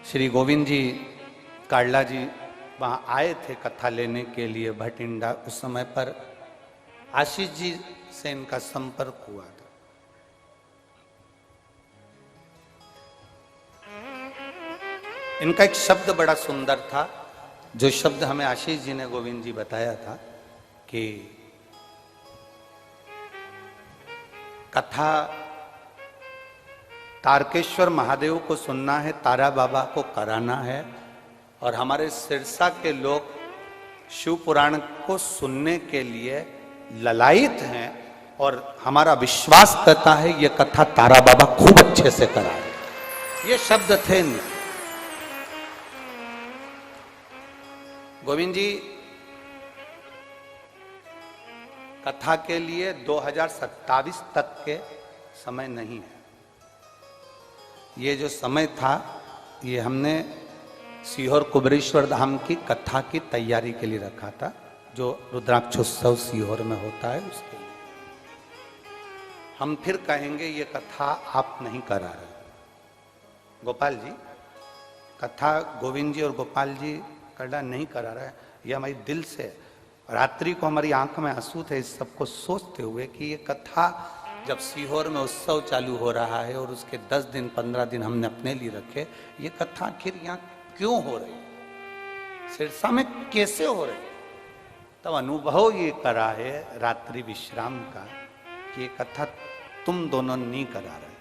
श्री गोविंद जी काडला जी वहाँ आए थे कथा लेने के लिए भटिंडा। उस समय पर आशीष जी से इनका संपर्क हुआ था। इनका एक शब्द बड़ा सुंदर था, जो शब्द हमें आशीष जी ने गोविंद जी बताया था कि कथा तारकेश्वर महादेव को सुनना है, तारा बाबा को कराना है, और हमारे सिरसा के लोग शिव पुराण को सुनने के लिए ललायित हैं और हमारा विश्वास करता है ये कथा तारा बाबा खूब अच्छे से कराए। ये शब्द थे गोविंद जी। कथा के लिए 2027 तक के समय नहीं है। ये जो समय था ये हमने सीहोर कुबरेश्वर धाम की कथा की तैयारी के लिए रखा था, जो रुद्राक्षोत्सव सीहोर में होता है उसके लिए। हम फिर कहेंगे ये कथा आप नहीं करा रहे। गोपाल जी कथा गोविंद जी और गोपाल जी कड़ा नहीं करा रहे, ये हमारी दिल से। रात्रि को हमारी आंख में आंसू थे इस सबको सोचते हुए कि ये कथा जब सीहोर में उत्सव चालू हो रहा है और उसके 10 दिन 15 दिन हमने अपने लिए रखे, ये कथा आखिर यहाँ क्यों हो रही, सिरसा में कैसे हो रही। तब अनुभव ये करा है रात्रि विश्राम का कि ये कथा तुम दोनों नहीं करा रहे,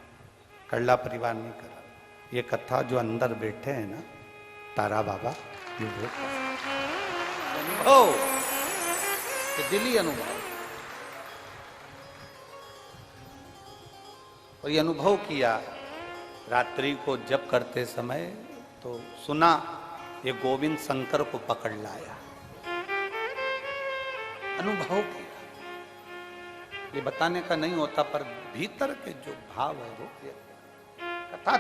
कड़ला परिवार नहीं करा रहे। ये कथा जो अंदर बैठे हैं ना तारा बाबा, ये अनुभव, दिली अनुभव। और ये अनुभव किया रात्रि को जब करते समय, तो सुना ये गोविंद शंकर को पकड़ लाया। अनुभव किया, ये बताने का नहीं होता, पर भीतर के जो भाव है वो कथा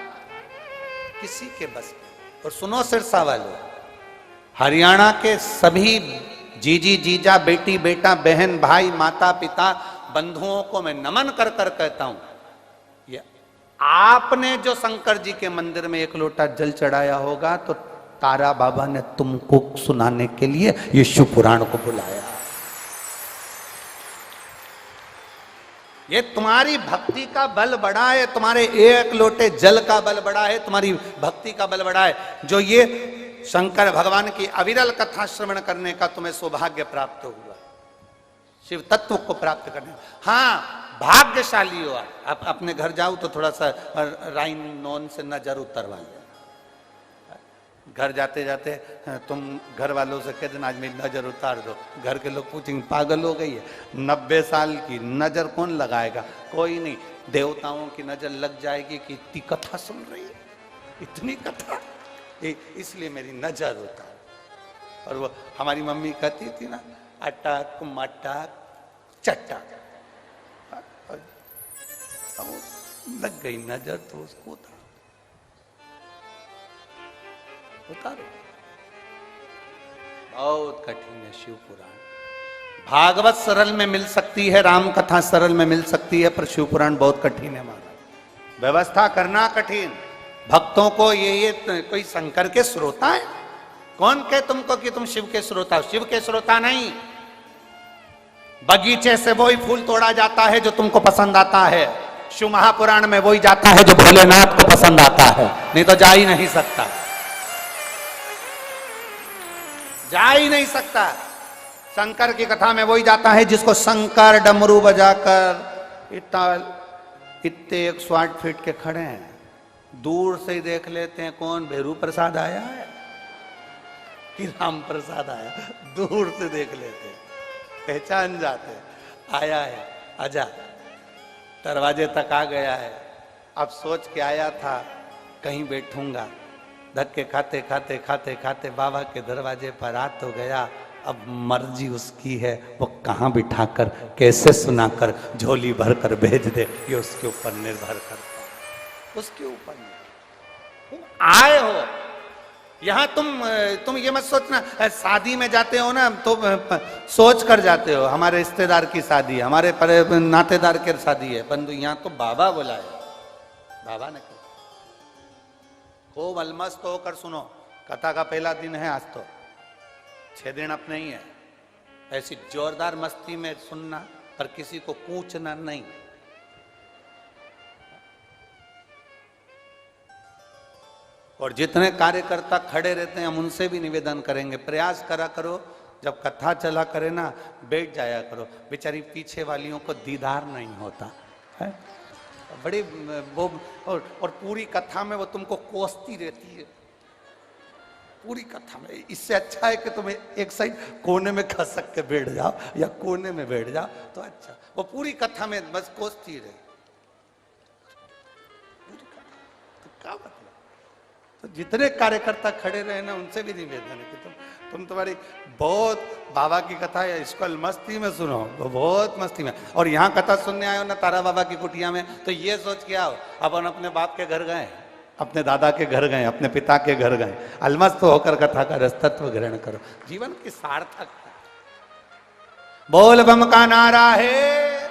किसी के बस में। और सुनो सिरसा वालों, हरियाणा के सभी जीजी जीजा बेटी बेटा बहन भाई माता पिता बंधुओं को मैं नमन कर कर कहता हूं, ये आपने जो शंकर जी के मंदिर में 1 लोटा जल चढ़ाया होगा तो तारा बाबा ने तुमको सुनाने के लिए ये शिव पुराण को बुलाया। ये तुम्हारी भक्ति का बल बड़ा है, तुम्हारे 1 लोटे जल का बल बड़ा है, तुम्हारी भक्ति का बल बड़ा है, जो ये शंकर भगवान की अविरल कथा श्रवण करने का तुम्हें सौभाग्य प्राप्त हुआ, शिव तत्व को प्राप्त करने। हाँ भाग्यशाली हो आप। अपने घर जाओ तो थोड़ा सा राइन नॉन से नजर उतरवा ले। घर जाते जाते तुम घर वालों से कह देना आज मेरी नजर उतार दो, घर के लोग पूछेंगे पागल हो गई है, 90 साल की नजर कौन लगाएगा, कोई नहीं, देवताओं की नजर लग जाएगी कि इतनी कथा सुन रही है, इतनी कथा, इसलिए मेरी नजर उतार। और वो हमारी मम्मी कहती थी ना, अटक मटक चटक, लग गई नजर तो उसको उतारो। बहुत कठिन है शिव पुराण। भागवत सरल में मिल सकती है, राम कथा सरल में मिल सकती है, पर शिव पुराण बहुत कठिन है। मारा व्यवस्था करना कठिन। भक्तों को ये कोई शंकर के श्रोता है? कौन कहे तुमको कि तुम शिव के श्रोता हो? शिव के श्रोता नहीं। बगीचे से वही फूल तोड़ा जाता है जो तुमको पसंद आता है, शिव महापुराण में वही जाता है जो भोलेनाथ को पसंद आता है, नहीं तो जा ही नहीं सकता, जा ही नहीं सकता। शंकर की कथा में वही जाता है जिसको शंकर डमरू बजाकर इतने 108 फीट के खड़े हैं, दूर से ही देख लेते हैं कौन भेरू प्रसाद आया है कि राम प्रसाद आया, दूर से देख लेते हैं, पहचान जाते हैं, आया है, आजा, दरवाजे तक आ गया है। अब सोच के आया था कहीं बैठूंगा, धक्के खाते खाते खाते खाते बाबा के दरवाजे पर आ तो गया। अब मर्जी उसकी है, वो कहाँ बिठाकर कैसे सुनाकर झोली भर कर भेज दे, ये उसके ऊपर निर्भर करता है, उसके ऊपर। तुम आए हो यहां, तुम ये मत सोचना, शादी में जाते हो ना तो सोच कर जाते हो हमारे रिश्तेदार की शादी, हमारे नातेदार की शादी है, परंतु यहां तो बाबा बुलाए, बाबा ने कहा खूब अलमस्त होकर सुनो। कथा का पहला दिन है आज, तो 6 दिन अपने ही है। ऐसी जोरदार मस्ती में सुनना, पर किसी को पूछना नहीं। और जितने कार्यकर्ता खड़े रहते हैं हम उनसे भी निवेदन करेंगे, प्रयास करा करो जब कथा चला करे ना, बैठ जाया करो। बेचारी पीछे वालियों को दीदार नहीं होता है, बड़ी वो। और पूरी कथा में वो तुमको कोसती रहती है, पूरी कथा में। इससे अच्छा है कि तुम एक साइड कोने में खसक के बैठ जाओ या कोने में बैठ जाओ तो अच्छा। वो पूरी कथा में बस कोसती रहे, पूरी कथा। तो क्या मतलब? तो जितने कार्यकर्ता खड़े रहे ना, उनसे भी निवेदन है कि तुम तुम्हारी बहुत बाबा की कथा है, इसको मस्ती में सुनो, बहुत मस्ती में। और यहाँ कथा सुनने आए हो ना तारा बाबा की कुटिया में, तो ये सोच के आओ अपन अपने बाप के घर गए, अपने दादा के घर गए, अपने पिता के घर गए, अलमस्त होकर कथा का रसतत्व ग्रहण करो। जीवन की सार्थकता। बोल बम का नारा है,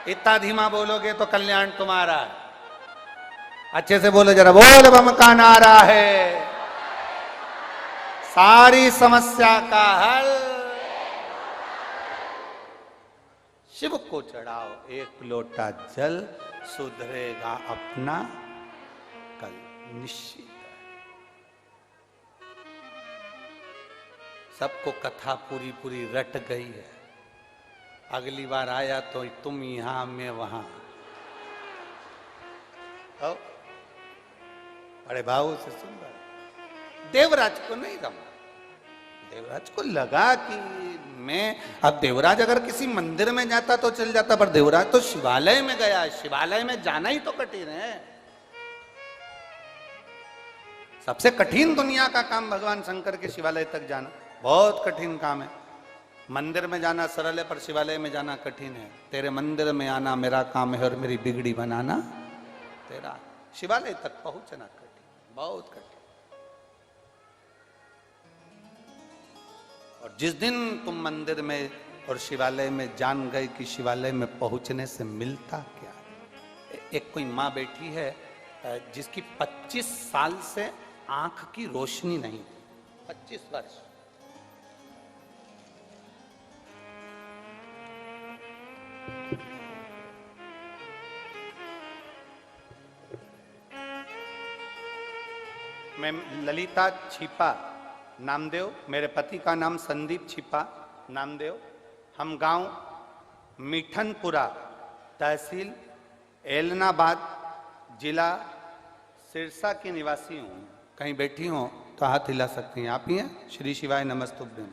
इतना धीमा बोलोगे तो कल्याण तुम्हारा है। अच्छे से बोलो जरा, बोल बम का नारा है, सारी समस्या का हल शिव को चढ़ाओ, एक लोटा जल सुधरेगा अपना कल, निश्चित। सबको कथा पूरी पूरी रट गई है। अगली बार आया तो तुम यहां मैं वहां। बड़े भाव से सुन रहा। देवराज को नहीं रमा, देवराज को लगा कि मैं, अब देवराज अगर किसी मंदिर में जाता तो चल जाता, पर देवराज तो शिवालय में गया, शिवालय में जाना ही तो कठिन है। सबसे कठिन दुनिया का काम भगवान शंकर के शिवालय तक जाना बहुत कठिन काम है। मंदिर में जाना सरल है, पर शिवालय में जाना कठिन है। तेरे मंदिर में आना मेरा काम है और मेरी बिगड़ी बनाना तेरा। शिवालय तक पहुंचना कठिन, बहुत कठिन। और जिस दिन तुम मंदिर में और शिवालय में जान गए कि शिवालय में पहुंचने से मिलता क्या। एक कोई माँ बैठी है जिसकी 25 साल से आंख की रोशनी नहीं, 25 वर्ष। मैं ललिता छिपा नामदेव, मेरे पति का नाम संदीप छिपा नामदेव। हम गांव मिठनपुरा, तहसील एलनाबाद, जिला सिरसा की निवासी हूँ। कहीं बैठी हो तो हाथ हिला सकती हैं। आप ही हैं? श्री शिवाय नमस्तुभ्यम।